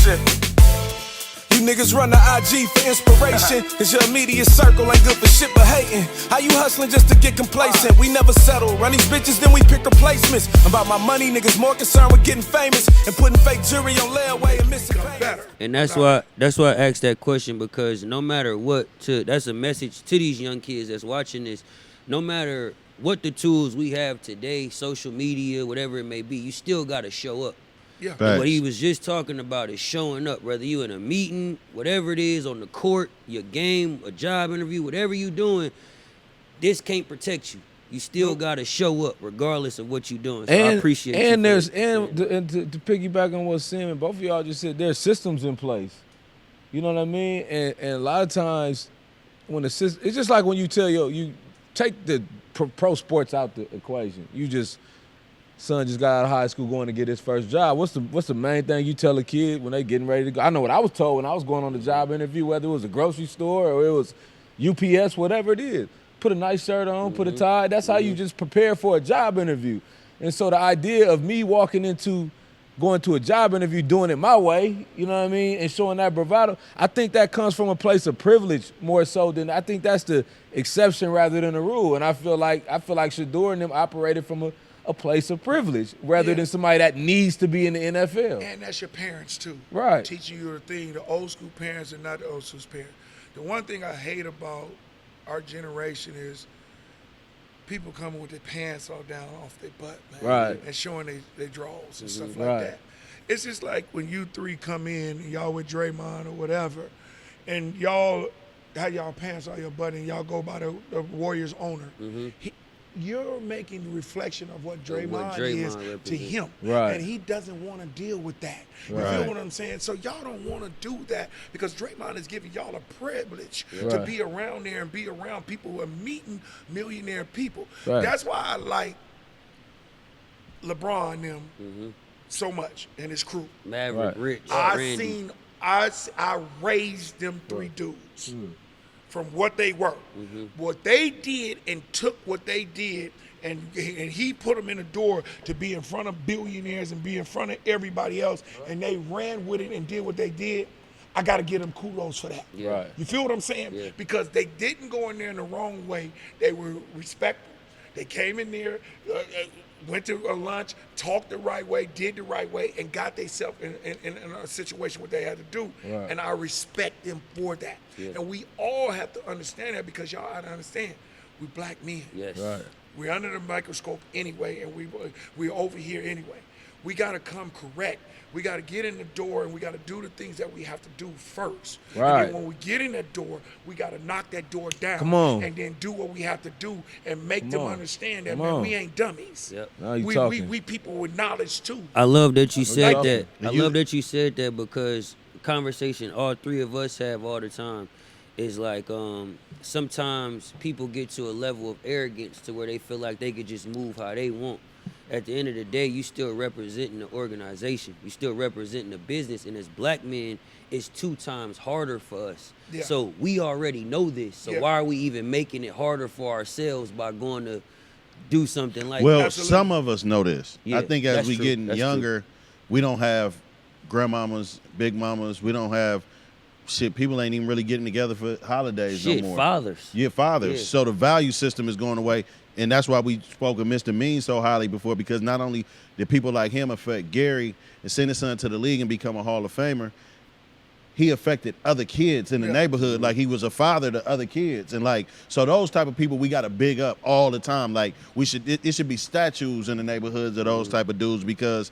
Shit. You niggas run the IG for inspiration, cause your immediate circle ain't good for shit but hating. How you hustling just to get complacent? We never settle, run these bitches then we pick replacements. About my money, niggas more concerned with getting famous and putting fake jewelry on layaway and missing payments. And that's why I asked that question, because no matter what, that's a message to these young kids that's watching this. No matter what the tools we have today, social media, whatever it may be, you still gotta show up. Yeah. And what he was just talking about is showing up, whether you in a meeting, whatever it is, on the court, your game, a job interview, whatever you doing, this can't protect you. You still gotta show up regardless of what you're doing. So I appreciate you. And to piggyback on what Sam and both of y'all just said, there's systems in place. You know what I mean? And a lot of times when the system, it's just like when you tell you take the pro sports out the equation. You just son just got out of high school going to get his first job. What's the main thing you tell a kid when they getting ready to go? I know what I was told when I was going on the job interview, whether it was a grocery store or it was UPS, whatever it is. Put a nice shirt on, put a tie. That's how you just prepare for a job interview. And so the idea of me going to a job interview, doing it my way, you know what I mean, and showing that bravado, I think that comes from a place of privilege more so than, I think that's the exception rather than the rule. And I feel like Shador and them operated from a place of privilege rather than somebody that needs to be in the NFL. And that's your parents too. Right. Teaching you the thing, the old school parents and not the old school parents. The one thing I hate about our generation is people coming with their pants all down off their butt, man. Right. And showing their drawers and stuff like Right. that. It's just like when you three come in and y'all with Draymond or whatever, and y'all have y'all pants on your butt and y'all go by the Warriors owner. You're making the reflection of what Draymond is to him. Right. And he doesn't want to deal with that. You Right. feel what I'm saying? So y'all don't want to do that because Draymond is giving y'all a privilege to Right. be around there and be around people who are meeting millionaire people. Right. That's why I like LeBron and them so much and his crew. Maverick, Right. Rich, I Randy. raised them three dudes from what they were. What they did and took what they did, and he put them in the door to be in front of billionaires and be in front of everybody else, and they ran with it and did what they did. I got to give them kudos for that. Yeah. Right. You feel what I'm saying? Yeah. Because they didn't go in there in the wrong way. They were respectful. They came in there, went to a lunch, talked the right way, did the right way, and got themselves in a situation what they had to do. Right. And I respect them for that. Yeah. And we all have to understand that because y'all have to understand, we black men. Yes. Right. We're under the microscope anyway, and we're over here anyway. We got to come correct. We got to get in the door, and we got to do the things that we have to do first. Right. And then when we get in that door, we got to knock that door down. Come on. And then do what we have to do and make Come them on. understand that, Come man, on. we ain't dummies. Yep. Now you We talking. people with knowledge, too. I love that you said talking. that. I And you- love that you said that because the conversation all three of us have all the time is like sometimes people get to a level of arrogance to where they feel like they could just move how they want. At the end of the day, you still representing the organization. You still representing the business. And as black men, it's 2 times harder for us. Yeah. So we already know this. So Yeah. why are we even making it harder for ourselves by going to do something like Well, that? Absolutely. some of us know this. Yeah, I think as that's we true. getting That's younger, we don't have grandmamas, big mamas. We don't have shit. People ain't even really getting together for holidays Shit, no more. fathers. Yeah, fathers. Yeah. So the value system is going away. And that's why we spoke of Mr. Mean so highly before, because not only did people like him affect Gary and send his son to the league and become a Hall of Famer, he affected other kids in the neighborhood. Like he was a father to other kids. And like, so those type of people we got to big up all the time. Like it should be statues in the neighborhoods of those type of dudes because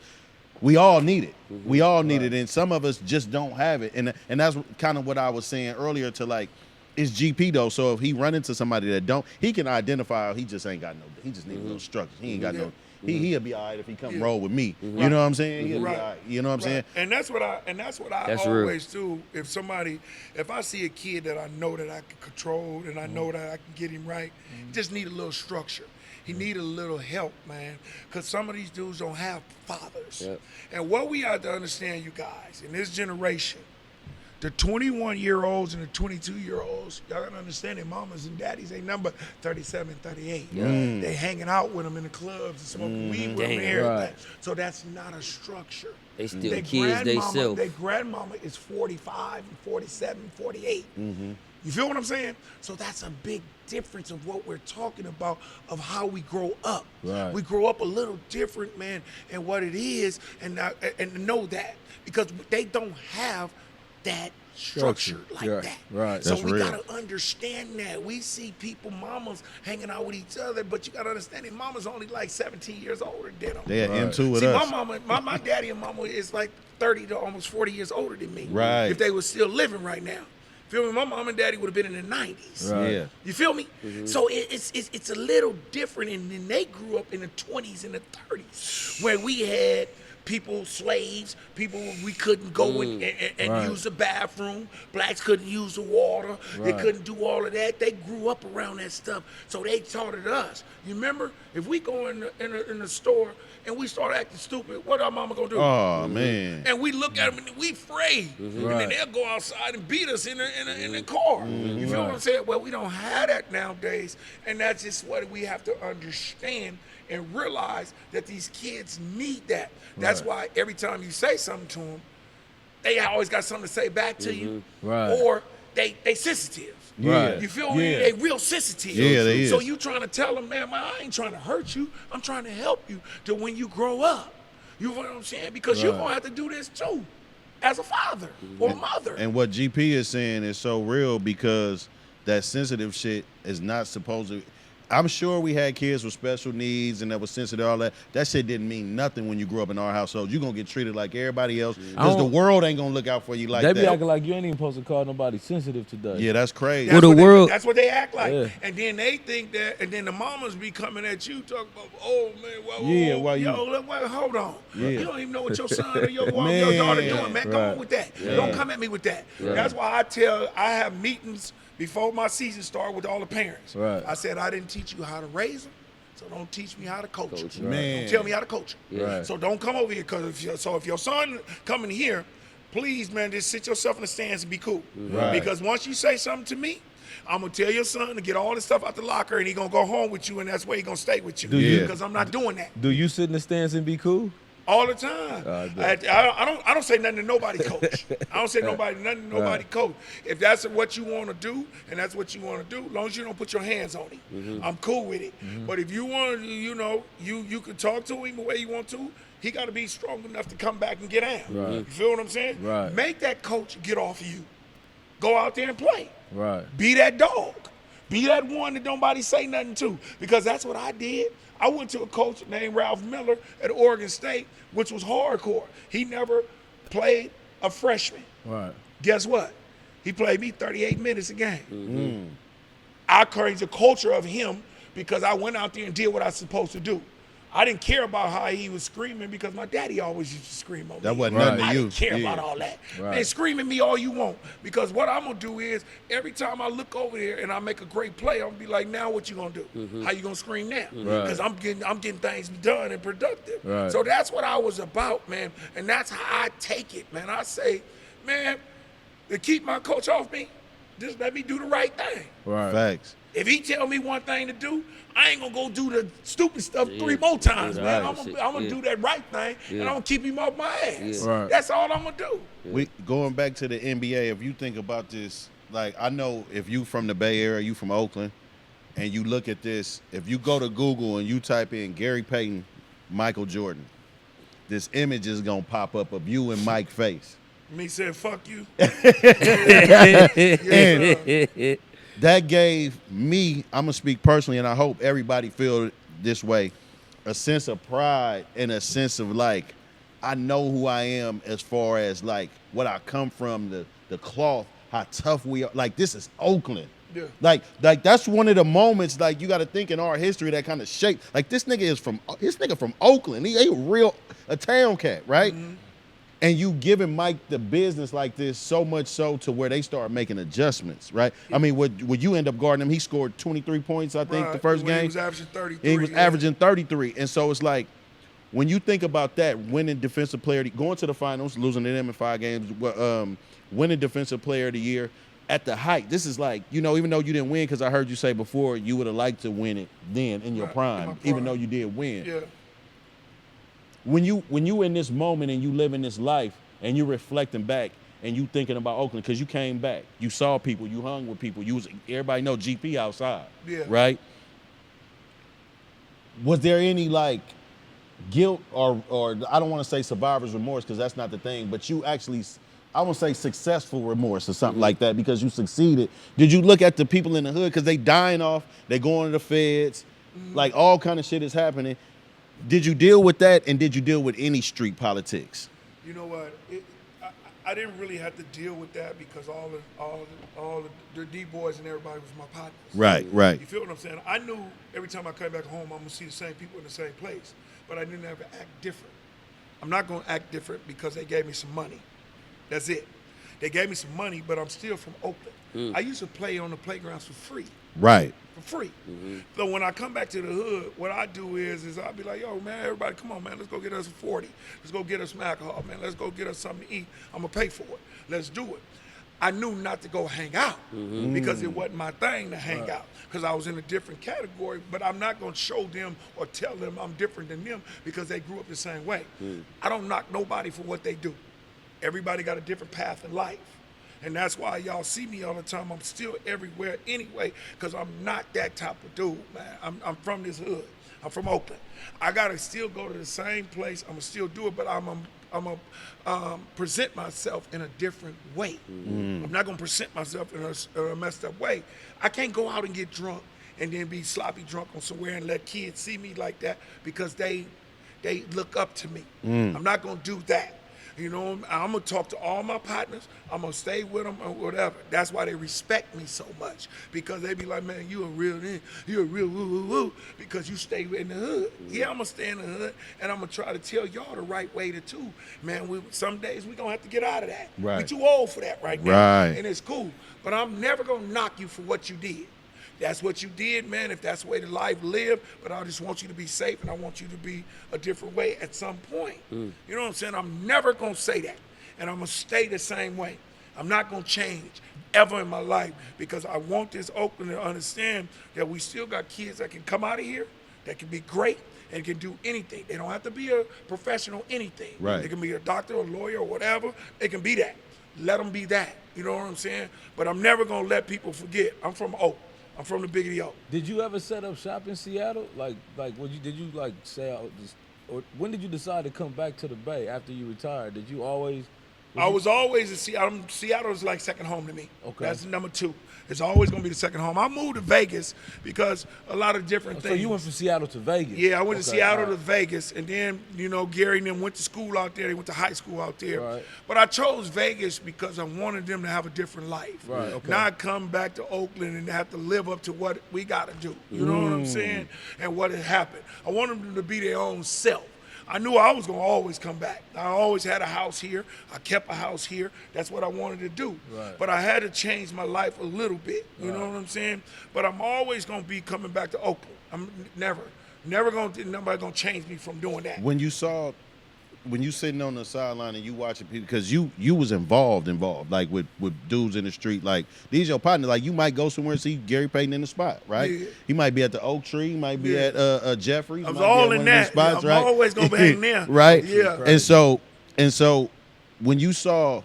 we all need it. We all need it. And some of us just don't have it. And that's kind of what I was saying earlier to like, it's GP though, so if he run into somebody that don't, he can identify. He just ain't got no. He just need a little structure. He ain't got no. He'll be all right if he come roll with me. You know what I'm saying? He'll be all right. You know what I'm saying? And that's what I That's real. always do. If I see a kid that I know that I can control and I know that I can get him right, he just need a little structure. He need a little help, man, because some of these dudes don't have fathers. Yep. And what we have to understand, you guys, in this generation, The 21-year-olds and the 22-year-olds, y'all gotta understand their mamas and daddies ain't number 37, 38. They hanging out with them in the clubs and smoking weed with them and everything. Right. So that's not a structure. They still kids they self. Their grandmama is 45 and 47, 48. You feel what I'm saying? So that's a big difference of what we're talking about, of how we grow up. Right. We grow up a little different, man, and what it is, and know that, because they don't have that structure like that. Right. So That's we real. gotta understand that. We see people, mamas, hanging out with each other, but you gotta understand that mama's only like 17 years older than them. They into with See, us. my daddy and mama is like 30 to almost 40 years older than me. Right. If they were still living right now. Feel me? My mom and daddy would have been in the 90s. Right. Yeah. You feel me? So it's a little different, and then they grew up in the 20s and the 30s, where we had people, slaves, people we couldn't go and Right. use the bathroom. Blacks couldn't use the water. They Right. couldn't do all of that. They grew up around that stuff, so they taught it us. You remember? If we go in the store and we start acting stupid, what our mama gonna do? Oh man. And we look at them and we afraid. And then Right. they'll go outside and beat us in the car. You feel what I'm saying? Well, we don't have that nowadays. And that's just what we have to understand and realize, that these kids need that. That's why every time you say something to them, they always got something to say back to you. Right. Or they sensitive. Right. You feel me? Yeah. They real sensitive. Yeah, they So is. you trying to tell them, man, I ain't trying to hurt you. I'm trying to help you to when you grow up. You know what I'm saying? Because you're Right. going to have to do this too, as a father or mother. And what GP is saying is so real, because that sensitive shit is not supposed to. I'm sure we had kids with special needs and that was sensitive, all that. That shit didn't mean nothing when you grew up in our household. You're going to get treated like everybody else, because the world ain't going to look out for you like They be that. acting like you ain't even supposed to call nobody sensitive today. Yeah, that's crazy. That's Well, the what world- that's what they act like. Yeah. And then they think that, and then the mamas be coming at you talking about, oh man, well, Yeah, why you- hold on. Yeah. You don't even know what your son or your daughter Man. doing, man. Come Right. on with that. Don't come at me with that. That's why I have meetings before my season start with all the parents. Right. I said, I didn't teach you how to raise them, so don't teach me how to coach them. Man. Don't tell me how to coach them. Right. So don't come over here, because if your son coming here, please, man, just sit yourself in the stands and be cool. Right. Because once you say something to me, I'm going to tell your son to get all this stuff out the locker, and he going to go home with you, and that's where he going to stay with you. Do you- Because I'm not doing that. Do you sit in the stands and be cool? All the time. I don't say nothing to nobody, coach. I don't say nothing to nobody, coach. If that's what you want to do, and that's what you want to do, as long as you don't put your hands on him, I'm cool with it. But if you want to, you can talk to him the way you want to. He got to be strong enough to come back and get down. Right. You feel what I'm saying? Right. Make that coach get off of you. Go out there and play. Right. Be that dog. Be that one that nobody say nothing to. Because that's what I did. I went to a coach named Ralph Miller at Oregon State, which was hardcore. He never played a freshman. Right. Guess what? He played me 38 minutes a game. I created the culture of him because I went out there and did what I was supposed to do. I didn't care about how he was screaming, because my daddy always used to scream on me. That wasn't Right. nothing to I you. didn't care Yeah. about all that. Right. Man, scream at me all you want, because what I'm gonna do is, every time I look over there and I make a great play, I'm gonna be like, now what you gonna do? How you gonna scream now? Right. Because I'm getting things done and productive. Right. So that's what I was about, man. And that's how I take it, man. I say, man, to keep my coach off me, just let me do the right thing. Right. Facts. If he tell me one thing to do, I ain't gonna go do the stupid stuff 3 more times, Yeah, man. right. I'm gonna do that right thing, and I'm gonna keep him off my ass. Right. That's all I'm gonna do. We going back to the NBA. If you think about this, like, I know if you from the Bay Area, you from Oakland, and you look at this, if you go to Google and you type in Gary Payton, Michael Jordan, this image is gonna pop up of you and Mike face. Me said, fuck you. And that gave me, I'm gonna speak personally, and I hope everybody feel this way, a sense of pride and a sense of, like, I know who I am as far as, like, what I come from, the cloth, how tough we are. Like, this is Oakland. Yeah. Like that's one of the moments, like, you got to think in our history that kind of shaped. Like, this nigga from Oakland. He a town cat, right? Mm-hmm. And you giving Mike the business like this, so much so to where they start making adjustments, right? I mean, would you end up guarding him? He scored 23 points, I think, the first When game. He was averaging 33. And he was averaging 33. And so it's like, when you think about that, winning defensive player, going to the finals, losing to them in 5 games, winning defensive player of the year at the height, this is like, you know, even though you didn't win, because I heard you say before you would have liked to win it then in your prime, even though you did win. Yeah. When you in this moment and you living this life and you reflecting back and you thinking about Oakland, because you came back, you saw people, you hung with people, everybody know GP outside, right? Was there any like guilt or I don't want to say survivor's remorse because that's not the thing, but you actually, I won't say successful remorse or something like that because you succeeded? Did you look at the people in the hood because they dying off, they going to the feds, like all kind of shit is happening? Did you deal with that, and did you deal with any street politics? You know what? I didn't really have to deal with that because all the D boys and everybody was my partners. Right. You feel what I'm saying? I knew every time I came back home, I'm gonna see the same people in the same place, but I didn't ever act different. I'm not gonna act different because they gave me some money. That's it. They gave me some money, but I'm still from Oakland. I used to play on the playgrounds for free. Right. For free. So when I come back to the hood, what I do is I'll be like, yo, man, everybody, come on, man, let's go get us a 40. Let's go get us some alcohol, man. Let's go get us something to eat. I'm going to pay for it. Let's do it. I knew not to go hang out because it wasn't my thing to hang out because I was in a different category, but I'm not going to show them or tell them I'm different than them because they grew up the same way. I don't knock nobody for what they do. Everybody got a different path in life. And that's why y'all see me all the time. I'm still everywhere anyway, because I'm not that type of dude, man. I'm from this hood. I'm from Oakland. I gotta still go to the same place. I'm gonna still do it, but I'm gonna present myself in a different way. I'm not gonna present myself in a messed up way. I can't go out and get drunk and then be sloppy drunk on somewhere and let kids see me like that because they look up to me. I'm not gonna do that. You know, I'm going to talk to all my partners. I'm going to stay with them or whatever. That's why they respect me so much, because they be like, man, you a real woo-woo-woo, because you stay in the hood. Yeah, I'm going to stay in the hood, and I'm going to try to tell y'all the right way to too. Man, some days we going to have to get out of that. Right. We're too old for that right now. Right. And it's cool. But I'm never going to knock you for what you did. That's what you did, man, if that's the way the life lived, but I just want you to be safe, and I want you to be a different way at some point. You know what I'm saying? I'm never going to say that, and I'm going to stay the same way. I'm not going to change ever in my life because I want this Oakland to understand that we still got kids that can come out of here, that can be great, and can do anything. They don't have to be a professional anything. Right. They can be a doctor, a lawyer, or whatever. They can be that. Let them be that. You know what I'm saying? But I'm never going to let people forget. I'm from Oak. I'm from the Big of the Oak. Did you ever set up shop in Seattle? Did you say, or when did you decide to come back to the Bay after you retired? Did you always? I was always in Seattle. Seattle is like second home to me. Okay. That's number 2. It's always going to be the second home. I moved to Vegas because a lot of different things. So you went from Seattle to Vegas? Yeah, I went to Okay, Seattle all to Vegas, and then, you know, Gary and them went to school out there. They went to high school out there. Right. But I chose Vegas because I wanted them to have a different life. Right, okay. Not come back to Oakland and have to live up to what we got to do. You know what I'm saying? And what had happened. I wanted them to be their own self. I knew I was going to always come back. I always had a house here. I kept a house here. That's what I wanted to do. Right. But I had to change my life a little bit. You know what I'm saying? But I'm always going to be coming back to Oakland. I'm never going to, nobody going to change me from doing that. When you sitting on the sideline and you watching people, because you was involved, like with dudes in the street, like these your partners, like you might go somewhere and see Gary Payton in the spot, right? Yeah. He might be at the Oak Tree, he might be at Jeffrey's. I was might be all at in one of these that. spots, I'm right? always gonna be hanging there. Right? Yeah. And so when you saw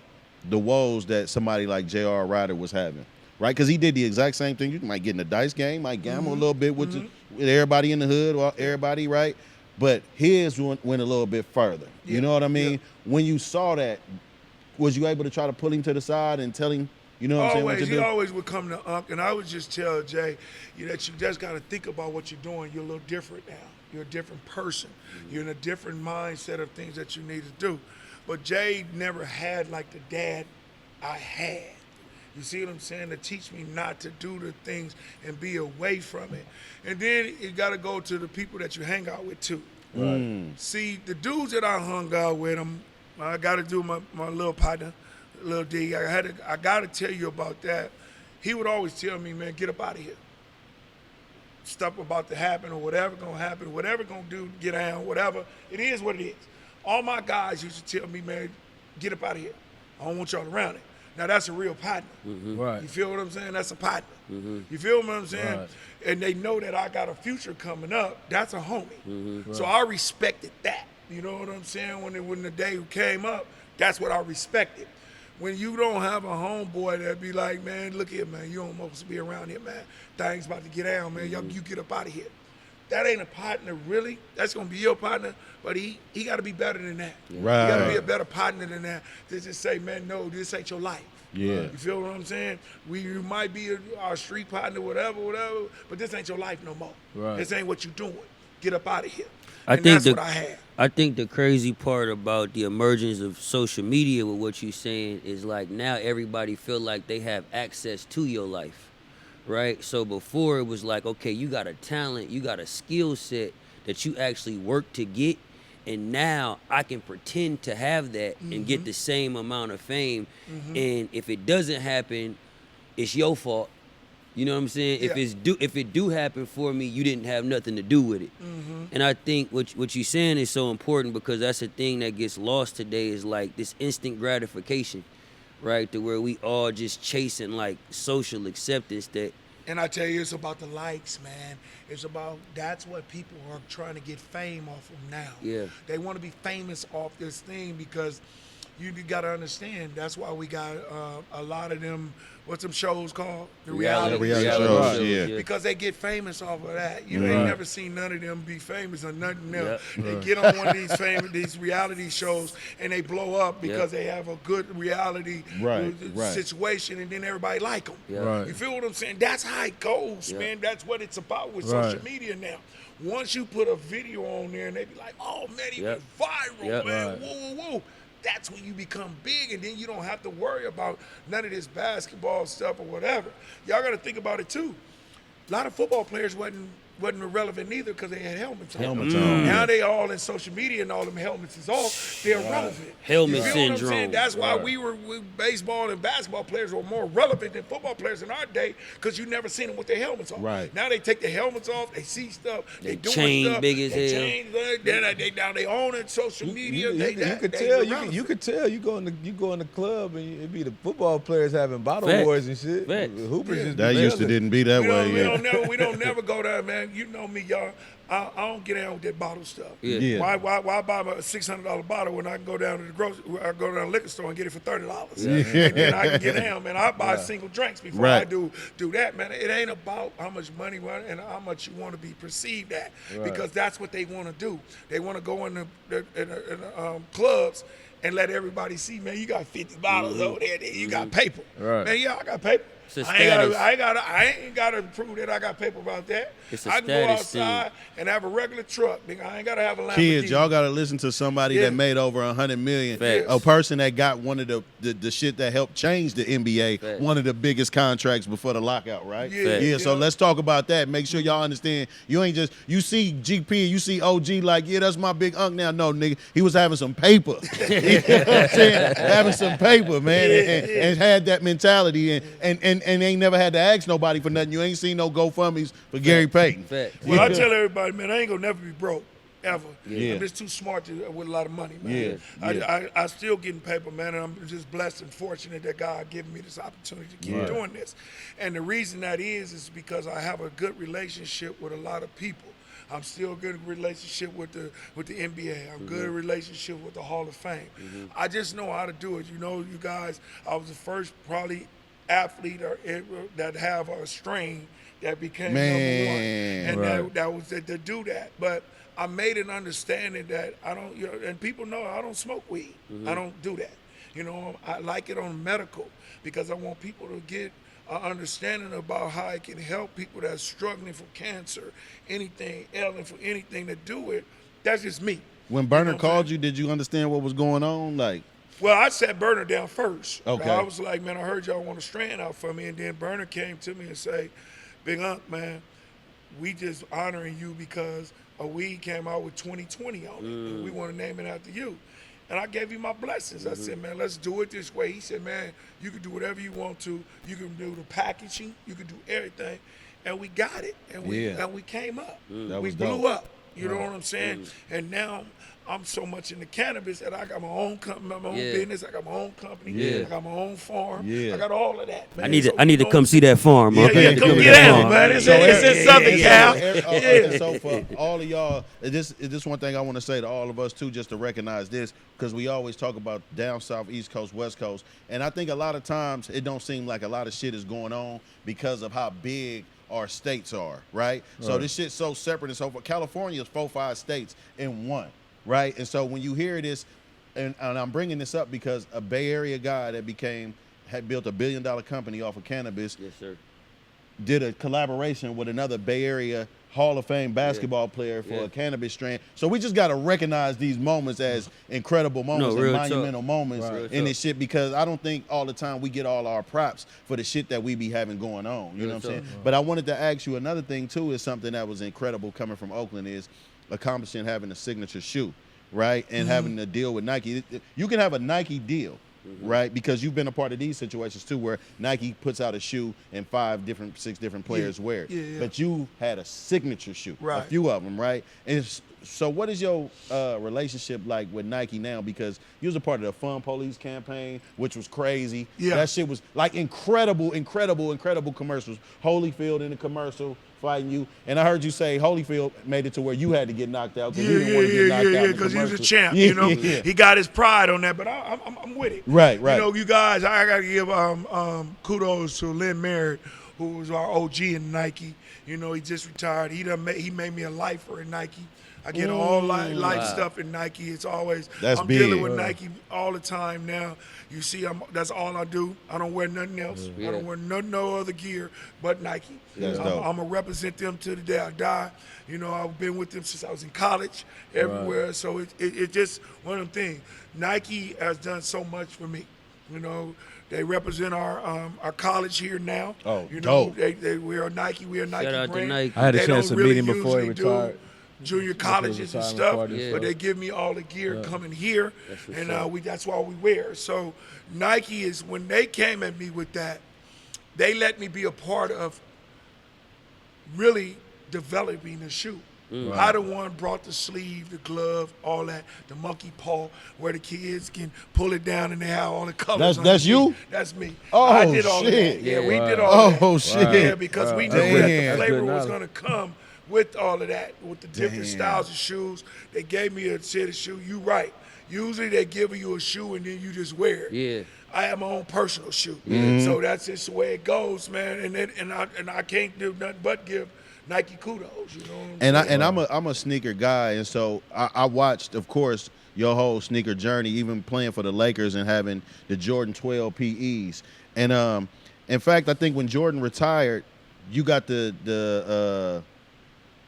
the woes that somebody like J.R. Ryder was having, right? Because he did the exact same thing. You might get in a dice game, might gamble a little bit with everybody in the hood or everybody, right? But his went a little bit further. You know what I mean? Yeah. When you saw that, was you able to try to pull him to the side and tell him, you know what I'm saying, what to do? He always would come to Unc, and I would just tell Jay that you just got to think about what you're doing. You're a little different now. You're a different person. You're in a different mindset of things that you need to do. But Jay never had like the dad I had. You see what I'm saying? To teach me not to do the things and be away from it. And then you got to go to the people that you hang out with too. Right. See, the dudes that I hung out with, I got to do my little partner, Lil D. I got to tell you about that. He would always tell me, man, get up out of here. stuff about to happen or whatever gonna happen, whatever gonna do, get down, whatever. It is what it is. All my guys used to tell me, man, get up out of here. I don't want y'all around it. Now that's a real partner. Right. You feel what I'm saying? That's a partner. You feel what I'm saying? Right. And they know that I got a future coming up. That's a homie. So I respected that. You know what I'm saying? When the day came up, that's what I respected. When you don't have a homeboy that be like, man, look here, man, you don't supposed to be around here, man. Things about to get down, man. Y'all, you get up out of here. That ain't a partner, really. That's gonna be your partner, but he got to be better than that. Right. He got to be a better partner than that. To just say, man, no, this ain't your life. Yeah. You feel what I'm saying? You might be our street partner, whatever, but this ain't your life no more. Right. This ain't what you doing. Get up out of here. I And think that's what I had. I think the crazy part about the emergence of social media with what you're saying is like now everybody feel like they have access to your life, right? So before it was like, okay, you got a talent, you got a skill set that you actually work to get, and now I can pretend to have that and get the same amount of fame, and if it doesn't happen, it's your fault. You know what I'm saying? Yeah. If it do happen for me, you didn't have nothing to do with it. And I think what you're saying is so important because that's a thing that gets lost today is like this instant gratification, right? To where we all just chasing like social acceptance that. And I tell you, it's about the likes, man. It's about, that's what people are trying to get fame off of now. Yeah. They want to be famous off this thing because you got to understand, that's why we got a lot of them, what's them shows called? The reality shows, yeah. Because they get famous off of that. You Right. ain't never seen none of them be famous or nothing else. Yep. They get on one of these reality shows and they blow up because they have a good reality Right. situation and then everybody like them. Yeah. Right. You feel what I'm saying? That's how it goes, man. That's what it's about with Right. social media now. Once you put a video on there and they be like, oh, man, he Yep. went viral, Yep. man. Right. Whoa. That's when you become big, and then you don't have to worry about none of this basketball stuff or whatever. Y'all got to think about it, too. A lot of football players wasn't irrelevant neither because they had helmets on. Helmets on. Now they all in social media and all them helmets is off. They're relevant. Helmet You feel what I'm syndrome. saying? That's why Right. baseball and basketball players were more relevant than football players in our day because you never seen them with their helmets on. Right. Now they take their helmets off, they see stuff, they doing chain stuff. big as they hell. Change, now they own it, social media. You could tell. You could tell. You go in the club and it be the football players having bottle Facts. wars and shit. Facts. The Hoopers just That be used to chilling. didn't be that way. We don't never go there, man. You know me, y'all. I don't get down with that bottle stuff. Yeah. Yeah. Why buy a $600 bottle when I can go down to I go down to the liquor store and get it for $30? Yeah. And then I can get down, man. I buy single drinks before I Right. do that, man. It ain't about how much money and how much you want to be perceived at, because that's what they want to do. They want to go in the clubs and let everybody see, man, you got 50 bottles over there. You got paper. Right. Man, yeah, I got paper. It's a I ain't gotta prove that I got paper about that. It's a I can go status outside and have a regular truck. Nigga, I ain't gotta have a Lamborghini. Kids, y'all gotta listen to somebody Yeah. that made over $100 million. Facts. A person that got one of the shit that helped change the NBA, Facts. one of the biggest contracts before the lockout, right? Yeah. Yeah. So Yeah. let's talk about that. Make sure y'all understand. You ain't just you see GP, you see OG like, yeah, that's my big unk now. No, nigga, he was having some paper. You know what I'm saying? Having some paper, man, and had that mentality and ain't never had to ask nobody for nothing. You ain't seen no GoFundMe's for Gary Payton. Facts. Well, I tell everybody, man, I ain't gonna never be broke. Ever. Yeah. I'm just too smart with a lot of money, man. Yeah. I still getting paper, man, and I'm just blessed and fortunate that God given me this opportunity to keep doing this. And the reason that is because I have a good relationship with a lot of people. I'm still good relationship with the NBA. I'm good relationship with the Hall of Fame. I just know how to do it. You know, you guys, I was the first probably athlete that have a strain that became Man. number one, and Right. that was to do that. But I made an understanding that I don't, and people know I don't smoke weed. I don't do that. You know, I like it on medical because I want people to get an understanding about how it can help people that's struggling from cancer, anything, ailing for anything to do it. That's just me. When Burner You know what I'm called saying? you, did you understand what was going on? Like, Well, I sat Burner down first. Okay. I was like, man, I heard y'all want a strand out for me. And then Burner came to me and say, Big Unc, man, we just honoring you because a weed came out with 2020 on it. And we want to name it after you. And I gave you my blessings. I said, man, let's do it this way. He said, man, you can do whatever you want to. You can do the packaging. You can do everything. and we got it, and we came up. That We was blew dope. up. You know what I'm saying? And now I'm so much into cannabis that I got my own company, my own business. I got my own company. Yeah. I got my own farm. Yeah. I got all of that. Man. I need to So, I need you to know, come see that farm. Yeah, Okay, yeah, come to get that out, farm. man. It's in Southern Cal. And so for all of y'all, this one thing I want to say to all of us too, just to recognize this, because we always talk about down south, East Coast, West Coast, and I think a lot of times it don't seem like a lot of shit is going on because of how big our states are, right? So this shit's so separate and so forth. California is 4-5 states in one, right? And so when you hear this, and I'm bringing this up because a Bay Area guy that had built $1 billion company off of cannabis, Yes, sir. did a collaboration with another Bay Area Hall of Fame basketball player for a cannabis strain. So we just got to recognize these moments as incredible moments and real monumental talk. moments Right. in this shit, because I don't think all the time we get all our props for the shit that we be having going on. You know what I'm saying? But I wanted to ask you another thing too, is something that was incredible coming from Oakland, is accomplishing having a signature shoe, right? And having to deal with Nike. You can have a Nike deal, right? Because you've been a part of these situations too, where Nike puts out a shoe and 6 different players wear it. Yeah. But you had a signature shoe, a Right. few of them, right? And so what is your relationship like with Nike now? Because you was a part of the Fun Police campaign, which was crazy. Yeah. That shit was like incredible commercials. Holyfield in the commercial fighting you. And I heard you say Holyfield made it to where you had to get knocked out because you didn't want to get knocked out. Yeah, because he was a champ, Yeah, you know. yeah. He got his pride on that, but I'm with it. Right. You know, you guys, I got to give kudos to Lynn Merritt, who was our OG in Nike. You know, he just retired. He made me a lifer in Nike. I get all life stuff in Nike. It's always, That's I'm big. dealing with Nike all the time now. You see, that's all I do. I don't wear nothing else. I don't wear no other gear but Nike. That's dope. I'm going to represent them to the day I die. You know, I've been with them since I was in college, everywhere. So it's just one of them things. Nike has done so much for me. You know, they represent our college here now. Oh, you know, dope. we are Nike. We are Nike Shout out to brand. Nike. I had a They chance don't to meet really him before he usually do retired. junior colleges and retirement stuff, party, but they give me all the gear coming here, what's and up. that's why we wear. So Nike is, when they came at me with that, they let me be a part of really developing the shoe. I the one brought the sleeve, the glove, all that, the monkey paw, where the kids can pull it down and they have all the colors. That's you? underneath. That's me. Oh, I did all of shit. that. Yeah, we did all of that. Oh, shit. Yeah, because we knew that Damn. the That's flavor good was knowledge. going to come with all of that, with the different Damn. styles of shoes. They gave me a set of shoes. You right. Usually they give you a shoe and then you just wear it. Yeah. I have my own personal shoe, so that's just the way it goes, man. And I can't do nothing but give Nike kudos. You know what I'm saying? And I'm a sneaker guy, and so I watched, of course, your whole sneaker journey, even playing for the Lakers and having the Jordan 12 PEs. And in fact, I think when Jordan retired, you got the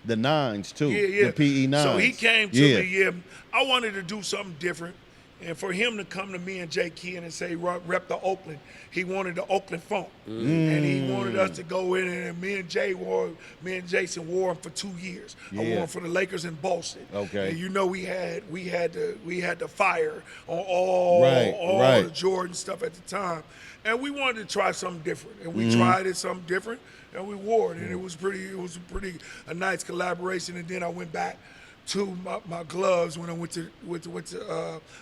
nines too, the PE nines. So he came to me. I wanted to do something different, and for him to come to me and Jay Kean and say rep the Oakland, he wanted the Oakland funk, and he wanted us to go in, and me and Jason wore them for 2 years. I wore them for the Lakers in Boston. Okay. And you know we had the fire on all Right. the Jordan stuff at the time, and we wanted to try something different, and we tried it something different, and we wore it, and it was a nice collaboration. And then I went back to my gloves when I went to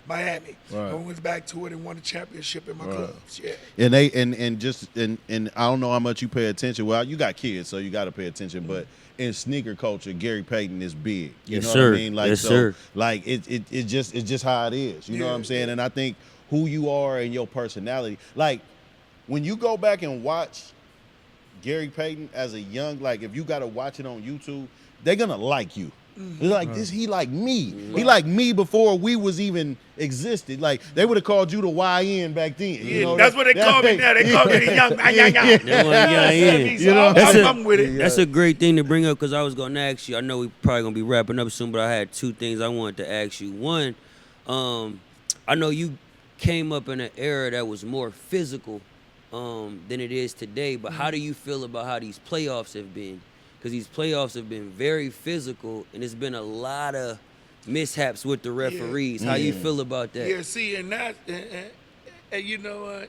Miami. Right. I went back to it and won the championship in my gloves. Yeah. And they and I don't know how much you pay attention. Well, you got kids, so you got to pay attention. But in sneaker culture, Gary Payton is big. You Yes, know sir. what I mean? Like, Yes, so, sir. like it's just how it is. You know what I'm saying? And I think who you are and your personality. Like when you go back and watch Gary Payton as a young, like if you got to watch it on YouTube, they're gonna like you. They're like, this, he like me. He like me before we was even existed. Like, they would have called you the YN back then. You know, that's what they call me now. They call me the young. You know, I'm with it. That's a great thing to bring up, because I was going to ask you. I know we probably going to be wrapping up soon, but I had 2 things I wanted to ask you. One, I know you came up in an era that was more physical than it is today, but how do you feel about how these playoffs have been? Because these playoffs have been very physical, and it's been a lot of mishaps with the referees. How you feel about that? Yeah, see, and that, and you know what,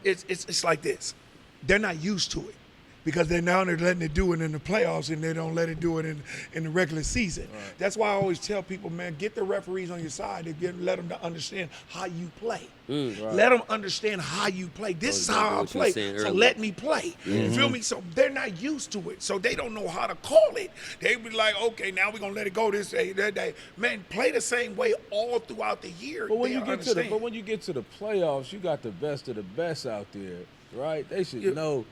it's like this. They're not used to it. because they're letting it do it in the playoffs and they don't let it do it in the regular season. Right. That's why I always tell people, man, get the referees on your side to let them to understand how you play. Right. Let them understand how you play. This is how I play, so let me play. You feel me? So they're not used to it, so they don't know how to call it. They be like, okay, now we're going to let it go this day, that day. Man, play the same way all throughout the year. But when you get to the playoffs, you got the best of the best out there, right? They should know.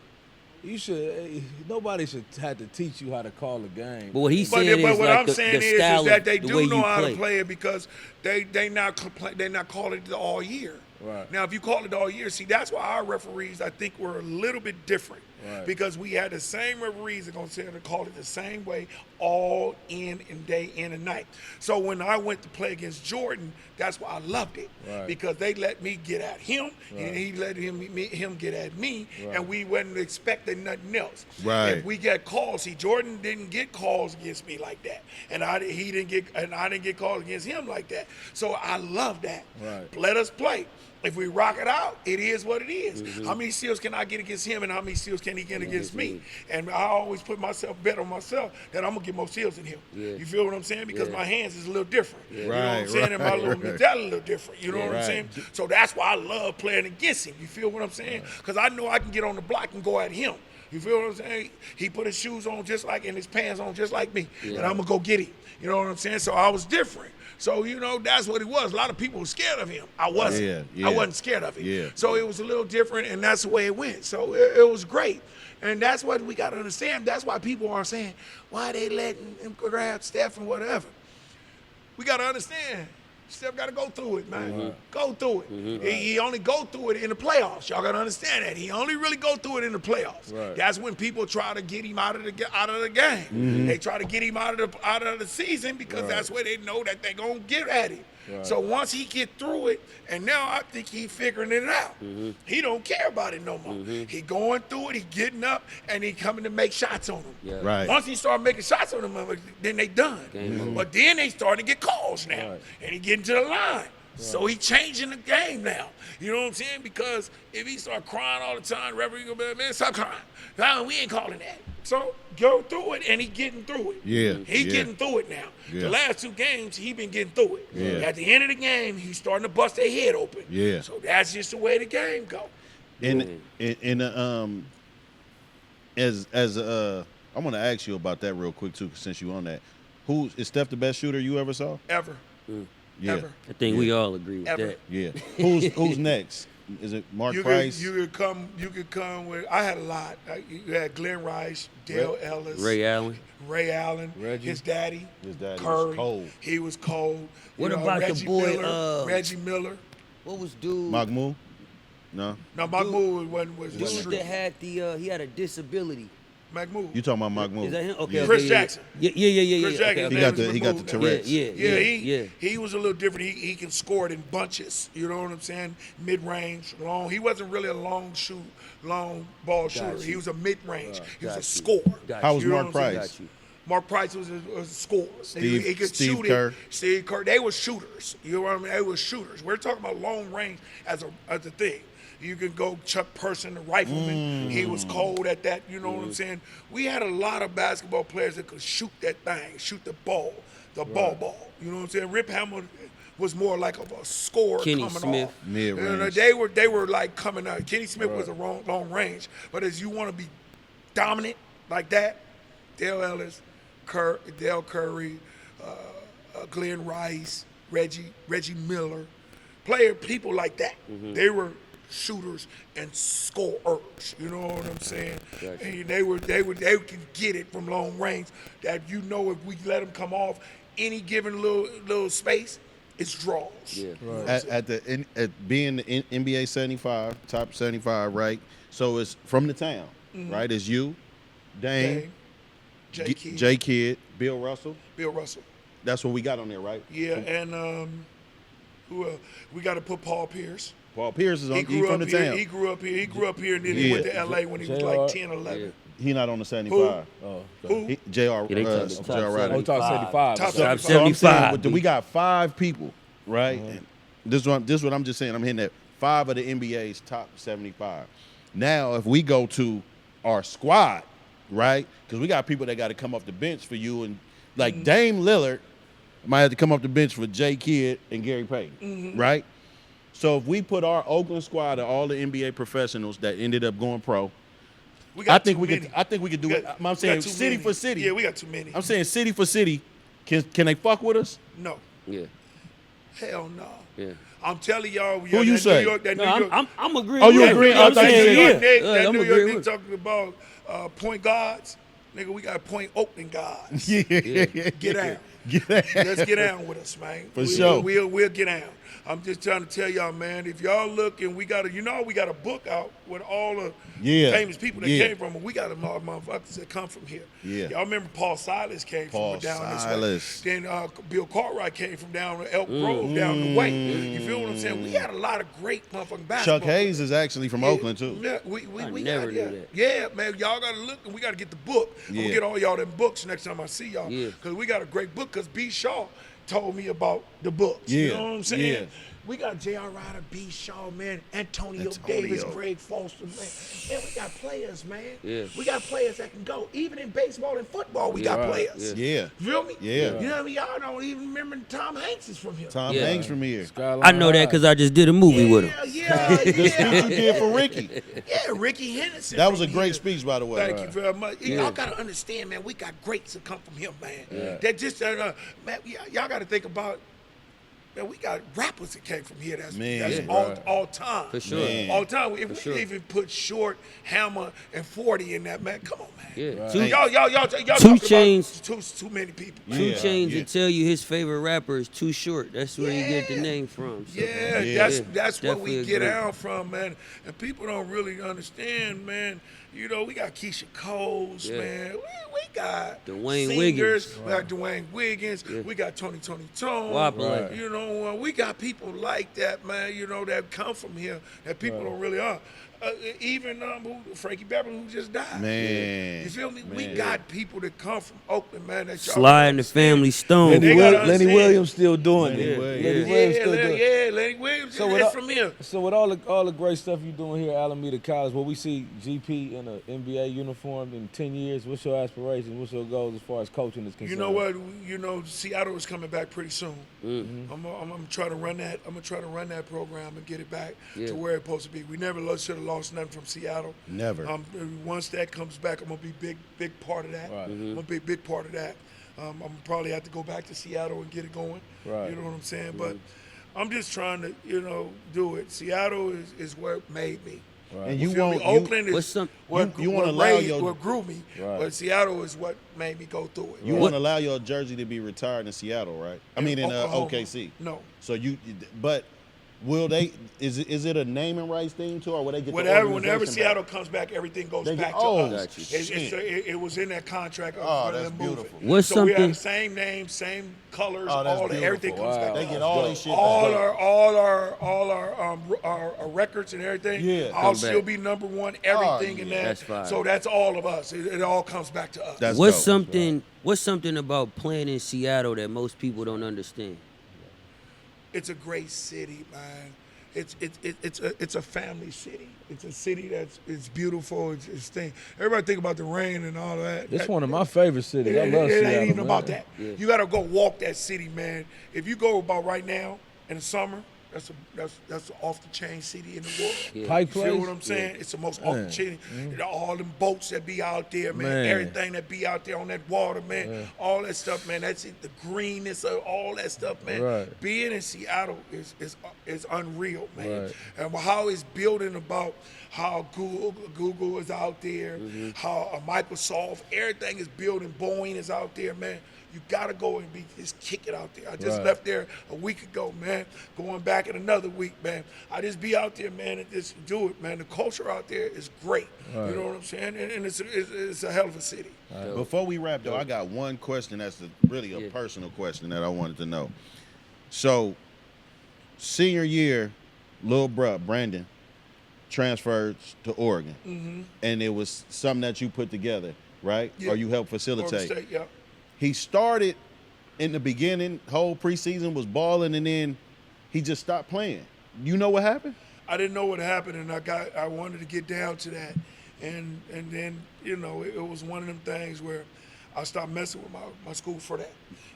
Nobody should have to teach you how to call a game. But what he's saying is what like I'm saying is that they do know how to play it because they not calling it all year. Right. Now, if you call it all year, see, that's why our referees, I think, were a little bit different. Right. Because we had the same referees that going to call it the same way all in and day in and night. So when I went to play against Jordan, that's why I loved it. Right. Because they let me get at him, and he let him get at me, and we wasn't expecting nothing else. Right. If we get calls, see, Jordan didn't get calls against me like that, and I didn't get calls against him like that. So I love that. Right. Let us play. If we rock it out, it is what it is. Mm-hmm. How many steals can I get against him, and how many steals can he get against me? And I always put bet on myself that I'm going to get more steals than him. Yeah. You feel what I'm saying? Because my hands is a little different. Yeah. You know what I'm saying? And my little mentality a little different. You know what I'm saying? So that's why I love playing against him. You feel what I'm saying? Because I know I can get on the block and go at him. You feel what I'm saying? He put his shoes on just like, and his pants on just like me. Yeah. And I'm going to go get him. You know what I'm saying? So I was different. So, that's what it was. A lot of people were scared of him. I wasn't. I wasn't scared of him. Yeah. So it was a little different, and that's the way it went. So it was great. And that's what we got to understand. That's why people are saying, why they letting him grab Steph and whatever. We got to understand. Steph got to go through it, man. Mm-hmm. Go through it. Mm-hmm. He only go through it in the playoffs. Y'all got to understand that. He only really go through it in the playoffs. Right. That's when people try to get him out of the game. Mm-hmm. They try to get him out of the season because that's where they know that they're going to get at him. Right. So once he get through it, and now I think he figuring it out. Mm-hmm. He don't care about it no more. Mm-hmm. He going through it, he getting up, and he coming to make shots on him. Yeah. Right. Once he start making shots on him, then they done. Mm-hmm. But then they starting to get calls now, and he getting to the line. Right. So he changing the game now. You know what I'm saying? Because if he start crying all the time, referee gonna be like, man, stop crying. No, we ain't calling that. So go through it, and he getting through it. Yeah. He getting through it now. Yeah. The last 2 games, he been getting through it. Yeah. At the end of the game, he's starting to bust their head open. Yeah. So that's just the way the game go. I want to ask you about that real quick too, since you on that. Is Steph the best shooter you ever saw? Ever. Yeah. Ever. I think we all agree with that. Yeah. Who's next? Is it Mark Price? You could come with. I had a lot. You had Glenn Rice, Dale Ellis, Ray Allen, Reggie, his daddy Curry. Was cold. He was cold. What about the boy Reggie Miller? What was dude? Mahmoud? No, Mahmoud was dude that had he had a disability. Mahmoud. You talking about Mahmoud? Is that him? Okay. Chris Jackson. Yeah. Chris Jackson. Okay. He got the Tourette's. He was a little different. He can score it in bunches. You know what I'm saying? Mid-range, long. He wasn't really a long ball shooter. He was a mid-range. He was a scorer. How was Mark Price? Mark Price was a scorer. He could shoot Kerr. it. Steve Kerr. They were shooters. You know what I mean? They were shooters. We're talking about long range as a thing. You can go Chuck Person, the rifleman. He was cold at that. You know what I'm saying? We had a lot of basketball players that could shoot that thing, shoot the ball. Ball. You know what I'm saying? Rip Hamilton was more like a scorer coming Smith, off. Mid-range. They were like coming out. Kenny Smith was a long range. But as you want to be dominant like that, Dale Ellis, Dale Curry, Glenn Rice, Reggie Miller, people like that. Mm-hmm. They were shooters and scorers. You know what I'm saying? Gotcha. And they could get it from long range. That if we let them come off any given little space, it's draws. Yeah. Right. At being the NBA 75, top 75, right? So it's from the town, right? It's you, Dame, J Kidd, Bill Russell. That's what we got on there, right? Yeah, and we got to put Paul Pierce. Paul Pierce is from the town. He grew up here, and then he went to L.A. when he was like 10, 11. Yeah. He not on the 75. Who? J.R. Roddy. Top 75. Top 75. We got 5 people, right? Mm-hmm. This is what I'm just saying. I'm hitting at 5 of the NBA's top 75. Now, if we go to our squad, right? Because we got people that got to come off the bench for you, and like Dame Lillard might have to come off the bench for Jay Kidd and Gary Payton, right? So if we put our Oakland squad of all the NBA professionals that ended up going pro, I think we could do it. I'm saying city for city. Yeah, we got too many. I'm saying city for city. Can they fuck with us? No. Yeah. Hell no. Yeah. I'm telling y'all. Who you say? I'm agreeing. Oh, you with agree? him. I thought you said yeah. That I'm New agreeing York with nigga talking about point guards. Nigga, we got point Oakland guards. Yeah. Get out. Let's get down with us, man. For sure. We'll get down. I'm just trying to tell y'all, man, if y'all look and we got a book out with all the famous people that came from, and we got a lot of motherfuckers that come from here. Yeah. Y'all remember Paul Silas came from down this way. Then Bill Cartwright came from down Elk Grove, down the way. You feel what I'm saying? We had a lot of great motherfucking basketball. Chuck Hayes is actually from Oakland too. Yeah, we never got, knew that. Yeah, man, y'all got to look, and we got to get the book. I'm going to get all y'all them books next time I see y'all. Yeah. Because we got a great book, because B. Shaw told me about the books. You know what I'm saying? Yeah. We got J.R. Ryder, B. Shaw, man, Antonio Davis, Greg Foster, man. Man, we got players, man. Yeah. We got players that can go. Even in baseball and football, we got players. Yeah. Feel me? Yeah. You know what I mean? Y'all don't even remember Tom Hanks is from here. Tom Yeah. Hanks from here. I know that because I just did a movie with him. Yeah. The speech you did for Ricky. Yeah, Ricky Henderson. That was a from great here. speech, by the way. Thank you very much. Y'all gotta understand, man. We got greats that come from here, man. That just, man, y'all gotta think about. Man, we got rappers that came from here. That's all time. For sure. Man. All time. If For we sure. even put Short, Hammer, and 40 in that, man, come on, man. Yeah. Y'all Two talking Chainz. about too many people. Man. 2 Chainz to tell you his favorite rapper is Too Short. That's where you get the Yeah. name from. So. That's where we Definitely get agree. out from, man. And people don't really understand, man. You know, we got Keisha Coles, man. We got Dwayne singers. Wiggins. We got Dwayne Wiggins. We got Tony Tone. Whopper. Right. You know, we got people like that, man. You know, that come from here that people don't really are. Even Frankie Beverly, who just died. Man. You feel me? We got people that come from Oakland, man. That y'all Sly and the understand. Family Stone. They gotta Lenny understand. Williams still doing Lenny it. Williams. Lenny Williams still doing it. Lenny Williams So is from here. So with all the great stuff you're doing here at Alameda College, will we see GP in an NBA uniform in 10 years? What's your aspirations? What's your goals as far as coaching is concerned? You know what? You know, Seattle is coming back pretty soon. I'm trying to run that. I'm gonna try to run that program and get it back to where it's supposed to be. We never should have lost nothing from Seattle. Never. Once that comes back, I'm gonna be big part of that. Right. I'm gonna be a big part of that. I'm probably have to go back to Seattle and get it going. Right. You know what I'm saying? But I'm just trying to, do it. Seattle is what made me. Right. And You you feel me? won't. Oakland You, is What's you wanna allow what grew me, Right. but Seattle is what made me go through it. you want to allow your jersey to be retired in Seattle, right? I mean, in Oklahoma. OKC. No. So but will they? Is it a naming rights thing too, or will they get the Whenever organization Seattle back? comes back, everything goes They back get- to oh, us. got you. It was in that contract. Oh, for that's them moving. beautiful. What's so we have something- the same name, same colors, Oh, that's everything beautiful. comes back. They to get us. all this shit. all our records and everything. Yeah. I'll Come still back. be number one. Everything in yeah. that. That's fine. So that's all of us. It all comes back to us. That's What's dope. something about playing in Seattle that most people don't understand? It's a great city, man. It's a family city. It's a city it's beautiful. It's thing. Everybody think about the rain and all that. It's one of my favorite cities. I love it Seattle. ain't even man. about that. You gotta go walk that city, man. If you go about right now in the summer, that's an off the chain city in the world. Pike You Place. feel what I'm saying? It's the most off the chain. All them boats that be out there, man. Everything that be out there on that water, man. All that stuff, man. That's it. The greenness of all that stuff, man. Right. Being in Seattle is unreal, man. Right. And how it's building about how Google is out there, how Microsoft, everything is building. Boeing is out there, man. You gotta go and just kick it out there. I just left there a week ago, man. Going back in another week, man. I just be out there, man, and just do it, man. The culture out there is great. You know what I'm saying? And it's a hell of a city. Before we wrap, though, I got one question that's really a personal question that I wanted to know. So, senior year, little bruh, Brandon, transferred to Oregon. And it was something that you put together, right? Yeah. Or you helped Oregon facilitate. State, yeah. He started in the beginning, whole preseason was balling, and then he just stopped playing. You know what happened? I didn't know what happened, and I wanted to get down to that. and then it was one of them things where I stopped messing with my school for that.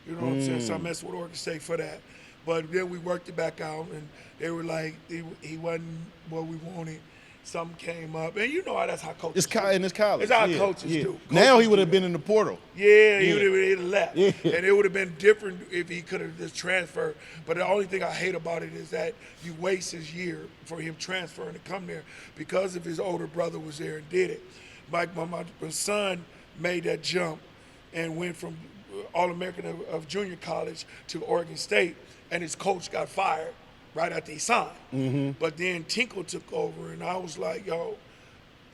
You know what I'm saying? So I messed with Oregon State for that. But then we worked it back out, and they were like, he wasn't what we wanted. Something came up, and you know how that's how coaches do. In his college. It's how coaches do. Now he Coaches would do have that. been in the portal. Yeah, he would have left. Yeah. And it would have been different if he could have just transferred. But the only thing I hate about it is that you waste his year for him transferring to come there because if his older brother was there and did it. My son made that jump and went from All-American of junior college to Oregon State, and his coach got fired right after he signed. But then Tinkle took over, and I was like, yo,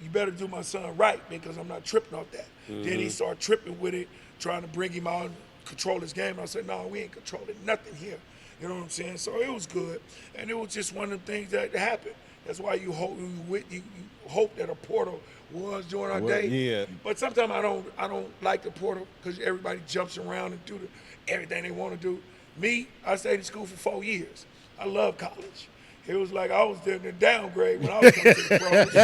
you better do my son right because I'm not tripping off that. Then he started tripping with it, trying to bring him out and control his game. And I said, no, we ain't controlling nothing here. You know what I'm saying? So it was good, and it was just one of the things that happened. That's why you hope that a portal was during our day. Yeah. But sometimes I don't like the portal because everybody jumps around and do everything they want to do. Me, I stayed in school for 4 years. I love college. It was like I was in the downgrade when I was coming to the pros. So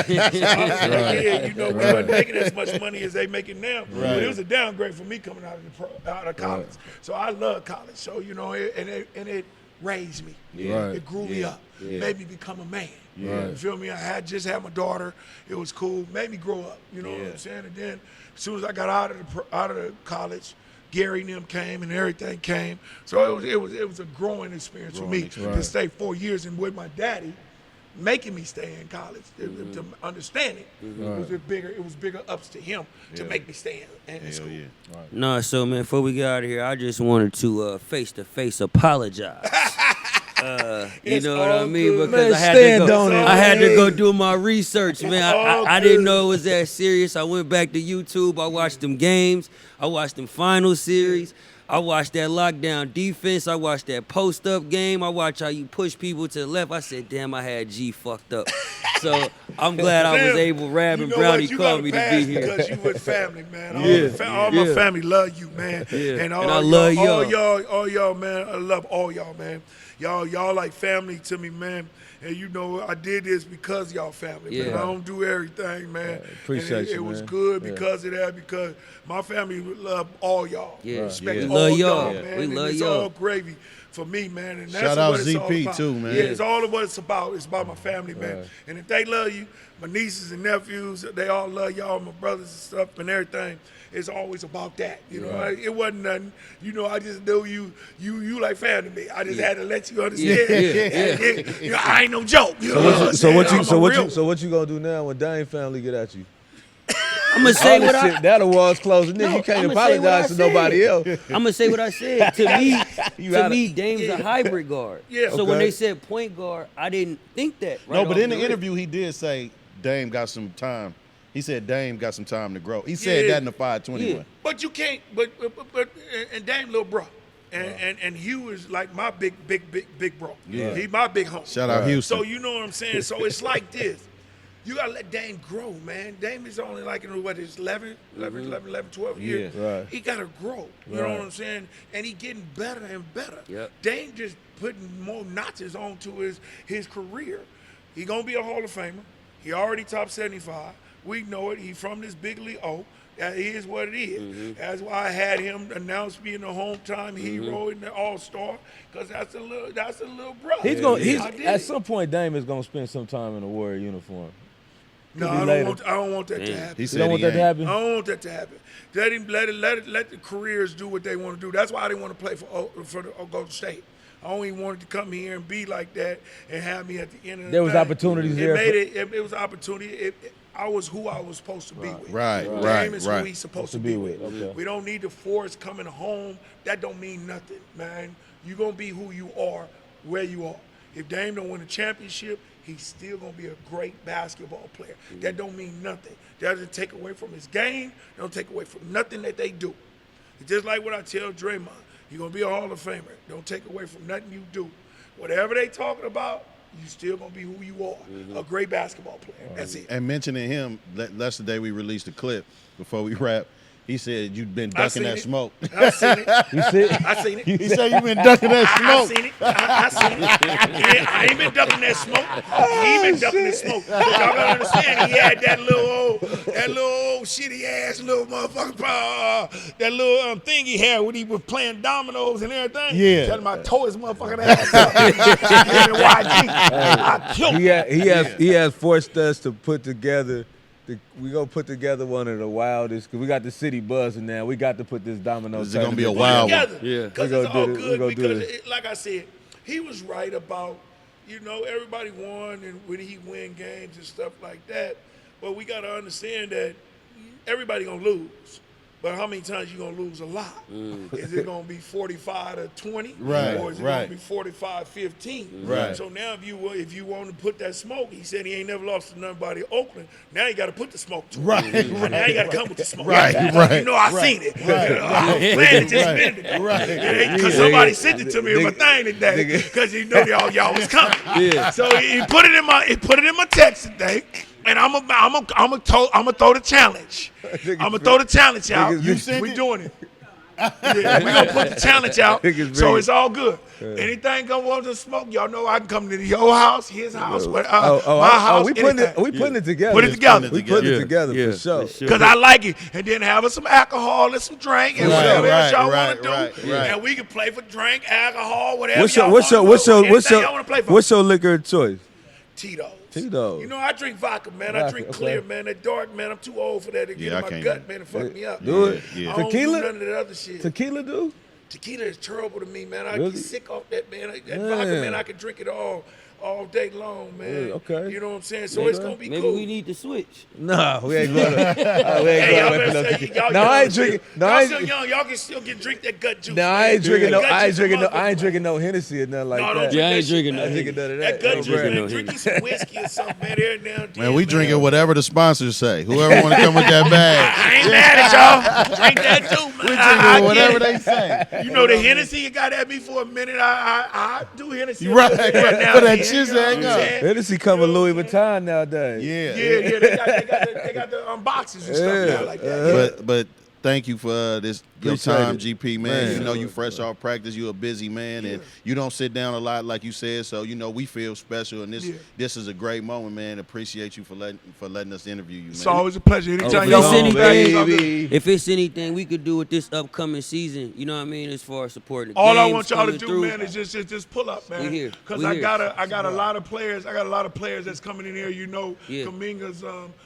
I was like, yeah, we weren't making as much money as they making now. But it was a downgrade for me coming out of college. So I love college. So it raised me. Yeah. It grew me up. Made me become a man. Yeah. You feel me? I had just had my daughter. It was cool. Made me grow up. You know what I'm saying? And then as soon as I got out of the college, Gary and them came and everything came. So it was a growing experience for me to stay 4 years and with my daddy making me stay in college to understand it. It was bigger ups to him to make me stay in school. No, so man, before we get out of here, I just wanted to face-to-face apologize. You know what I mean? Good. Because Man, I had to go do my research, man. I didn't know it was that serious. I went back to YouTube. I watched them games. I watched them final series. I watched that lockdown defense. I watched that post-up game. I watched how you push people to the left. I said, damn, I had G fucked up. So I'm glad I was able, Rab and Brownie called me to be here. Because you with family, man. All my family love you, man. Yeah. And I love y'all. All y'all, man. I love all y'all, man. Y'all like family to me, man. And I did this because y'all family, man. I don't do everything, man. Appreciate you, It was man. good because of that, because my family love all y'all. Yeah. Respect We all love y'all. man. We and love it's y'all. all gravy for me, man. And that's Shout out what it's all ZP about. too, man. Yeah, it's all of what it's about. It's about my family, man. And if they love you, my nieces and nephews, they all love y'all, my brothers and stuff and everything. It's always about that, It wasn't nothing, I just knew you like family to me. I just had to let you understand. I ain't no joke. So what you gonna do now when Dame family get at you? I'm going to say what I... That was closing. No, You can't I'ma say what I apologize to nobody said. else. I'm gonna say what I said. To me, Dame's a hybrid guard. Yeah. So when they said point guard, I didn't think that. Right No, but off in the rip. interview, he did say Dame got some time. He said Dame got some time to grow. He said that in the 521. Yeah. But you can't. But and Dame little bro, and Hugh is like my big bro. Yeah. He my big homie. Shout out Houston. So you know what I'm saying. So it's like this. You gotta let Dame grow, man. Dame is only like his 11, 12 years. Yeah. Right. He gotta grow. You know what I'm saying? And he getting better and better. Yep. Dame just putting more notches onto his career. He gonna be a Hall of Famer. He already top 75. We know it. He from this big league O. That is what it is. That's why I had him announce being the hometown hero and the All-Star, because that's a little brother. At some point Dame is gonna spend some time in a Warrior uniform. No, I don't want that to happen. He You said don't want that to happen? I don't want that to happen. Let the careers do what they want to do. That's why I didn't want to play for the Golden State. I only wanted to come here and be like that and have me at the end of the There was day. opportunities there. It was opportunity. I was who I was supposed to be with. Right. Dame is who he's supposed to be with. Okay. We don't need to force coming home. That don't mean nothing, man. You're going to be who you are, where you are. If Dame don't win a championship, he's still going to be a great basketball player. That don't mean nothing. That doesn't take away from his game. Don't take away from nothing that they do. It's just like what I tell Draymond. You're going to be a Hall of Famer. Don't take away from nothing you do. Whatever they talking about, you still going to be who you are, a great basketball player. That's it. And mentioning him, that's the day we released the clip before we wrap. He said you've been ducking that smoke. I seen it. You see it? I seen it. He said you've been ducking that I smoke. seen it. I seen it. Yeah, I ain't been ducking that smoke. He ain't been ducking that smoke. But y'all gotta understand, he had that little old shitty ass little motherfucker, that little thing he had when he was playing dominoes and everything. Yeah. Tell him I tore his motherfucking ass up. YG. I killed him. He has forced us to put together. We gonna put together one of the wildest, cause we got the city buzzing now. We got to put this domino. This is gonna be a tournament wild one. Together. Yeah. Because We it's gonna all do this. We good. gonna do Because, this. like I said, he was right about, everybody won and when he win games and stuff like that. But we got to understand that everybody going to lose. But how many times you going to lose a lot? Is it going to be 45-20? Right, Or is it right. going to be 45-15? Right. So now if you want to put that smoke, he said he ain't never lost to nobody in Oakland. Now you got to put the smoke to him. Right, Now you got to come with the smoke. Right, You know I seen it. I was playing it just a minute ago. Right. Because somebody sent it to me in my thing today because he knew y'all was coming. Yeah. So he put it in my text today, and I'm gonna throw the challenge. I'm gonna throw the challenge out. You sent We it? doing it. Yeah, we gonna put the challenge out, Niggas so big. it's all good. Anything gonna want to smoke, y'all know I can come to your house, his house, my house. We putting it together. Put it together. We putting it Yeah, together yeah, for sure. for sure. Because I like it. And then have us some alcohol and some drink and Right, whatever else right, y'all right, want to do. right. And we can play for drink, alcohol, whatever What's y'all your anything y'all want to play for. what's your liquor of choice? Tito's. Tito's. You know, I drink vodka, man. I Vodka, drink okay. clear, man. That dark, man. I'm too old for that to get Yeah, I in my can't gut, do man, and fuck me up. Do it. Yeah. I don't Tequila? do none of that other shit. Tequila, dude? Tequila is terrible to me, man. I Really? get sick off that, man. That Man. vodka, man, I can drink it all day long, man. Yeah, okay. You know what I'm saying? So it's gonna be Maybe cool. we need to switch. No, we ain't going to. Hey, y'all better say y'all No, young I ain't still. drinking. No, Y'all I still ain't. young. Y'all can still drink that gut juice. No, I man. ain't drinking no. That gut I ain't juice drinking no. is I ain't motherfucker. drinking no Hennessy or nothing like No, that. don't Yeah, I drink ain't that drinking shit, no I man. ain't drinking none of That that. gut No juice, brand. man. Drink you some whiskey or something, man. Every now and then, Man, we man. drinking whatever the sponsors say. Whoever want to come with that bag. I ain't mad at y'all. Drink that too, man. We I drinking whatever get it. they say. You know the Hennessy, you got at me for a minute. I do Hennessy. Right, every right. now For and that then, shit you know what hang I'm up. saying? Hennessy come with Louis Vuitton nowadays. Yeah. Yeah, they got the boxes and stuff now like that. But thank you for your Appreciate time, it. GP, man. Man. You know you fresh off practice. You a busy man, and you don't sit down a lot, like you said. So we feel special, and this is a great moment, man. Appreciate you for letting us interview you, man. It's always a pleasure. Anytime If y'all it's want me back, it's all good. baby. If it's anything we could do with this upcoming season, you know what I mean, as far as supporting the All I games want y'all to coming do, through. man, is just pull up, man. We here. Because We I here. got a lot of players. I got a lot of players that's coming in here. You know, Yeah. Kaminga's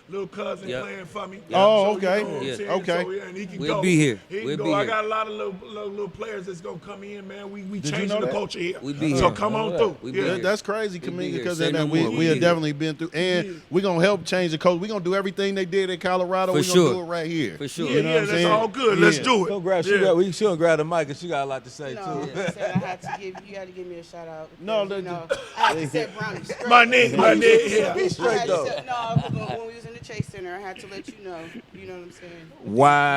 little cousin Yep. playing for me. Oh, So, okay. You know what I'm Yeah. saying? Okay. So, and he can We'll go. be here. He can We'll go. be I here. got a lot of little players that's gonna come in, man. We you changing know the that? culture here. We be so here. come on Yeah. through. We be Yeah. here. That's crazy, We be Kaminga, here. because Say no we more. we We have here. definitely been through, and we're gonna help change the culture. We're gonna do everything they did in Colorado. For We're sure. gonna do it right here. For sure. Yeah, You know what I'm that's saying? all good. Yeah. Let's do it. Go grab. Yeah. She'll grab the mic, and she got a lot to say No, too. I said I had to give you had to give me a shout out. No, because, that- I had to set Brownie straight. My nigga, yeah. Be straight I had to though. set, when we was in the Chase Center, I had to let you know. You know what I'm saying?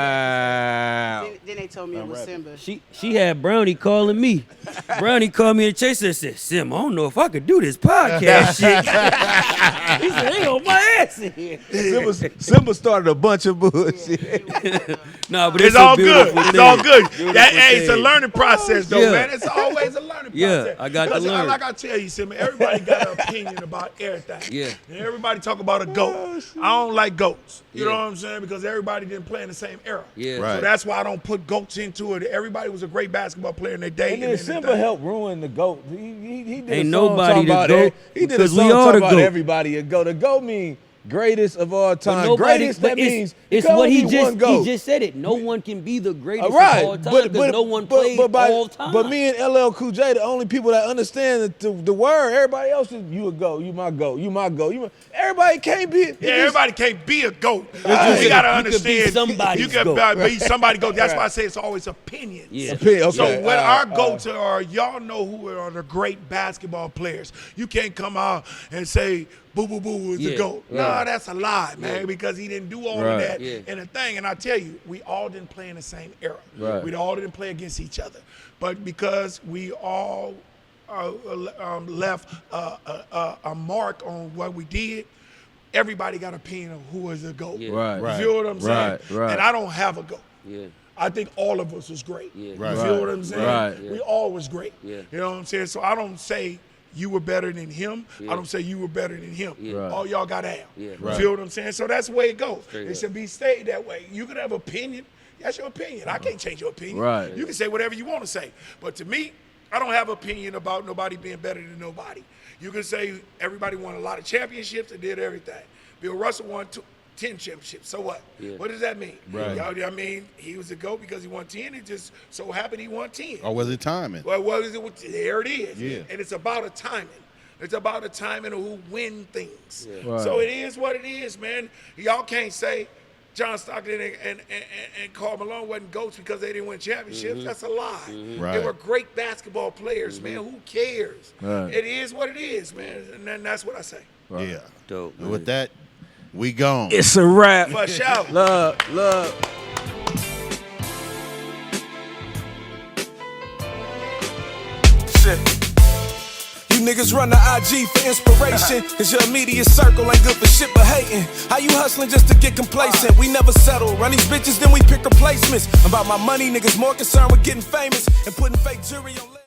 Wow. Then they told me it was Simba. She had Brownie calling me. Brownie called me in the chase and said, Sim, I don't know if I could do this podcast shit. He said, they on my ass in here. Simba started a bunch of bullshit. Nah, but It's a all good. beautiful It's thing. all good. Beautiful It's a thing. learning process, though, Yeah. man. It's always a learning Yeah, process. I got to 'Cause, learn. like I tell you, Simon, everybody got an opinion about everything. Yeah. And everybody talk about a goat. I don't like goats. You Yeah. know what I'm saying? Because everybody didn't play in the same era. Yeah. Right. So that's why I don't put goats into it. Everybody was a great basketball player in their day. And then Simba helped ruin the GOAT. He did Ain't a song nobody talking the about GOAT, he did a because we song all talking the about GOAT. everybody a GOAT. The GOAT mean greatest of all time. Nobody, Greatest, but that means it's you can what only he be one just GOAT. he just said it. No one can be the greatest Right, of all time because no one played all time. But me and LL Cool J, the only people that understand the word. Everybody else is you a GOAT, you my GOAT, you my GOAT. Everybody can't be. Yeah, everybody can't be a GOAT. You just- got to you could be understand. somebody's You can GOAT. be somebody GOAT. That's why I say it's always opinions. Yeah. Okay. So what our GOATs are, y'all know who are the great basketball players. You can't come out and say Boo Boo Boo is the Yeah, GOAT. right. Nah, that's a lie, man, Yeah. because he didn't do all Right. of that Yeah. in a thing. And I tell you, we all didn't play in the same era. Right. We all didn't play against each other. But because we all left a mark on what we did, everybody got an opinion of who is the GOAT. Yeah. Right. You feel what I'm saying? Right. And I don't have a GOAT. Yeah. I think all of us was great. Yeah. Right. You feel what I'm saying? Right. We all was great. Yeah. You know what I'm saying? So I don't say you were better than him. Yeah. I don't say you were better than him. Yeah. Right. All y'all got to have. Yeah. You Right. feel what I'm saying? So that's the way it goes. Straight It up. should be stayed that way. You can have opinion. That's your opinion. I can't change your opinion. Right. You can say whatever you want to say. But to me, I don't have opinion about nobody being better than nobody. You can say everybody won a lot of championships and did everything. Bill Russell won 10 championships. So what? Yeah. What does that mean? Right. I mean, he was a GOAT because he won 10. It just so happened he won 10. Or was it timing? Well, what is it? There it is. Yeah. And it's about a timing. It's about a timing of who win things. Yeah. Right. So it is what it is, man. Y'all can't say John Stockton and Karl Malone wasn't GOATs because they didn't win championships. That's a lie. They Right. were great basketball players, man. Who cares? Right. It is what it is, man. And then that's what I say. Yeah. Dope. And with that, we gone. It's a wrap. For sure. Love. Shit. You niggas run the IG for inspiration. Cause your immediate circle ain't good for shit but hating. How you hustling just to get complacent? We never settle. Run these bitches, then we pick replacements. About my money, niggas more concerned with getting famous and putting fake jury on.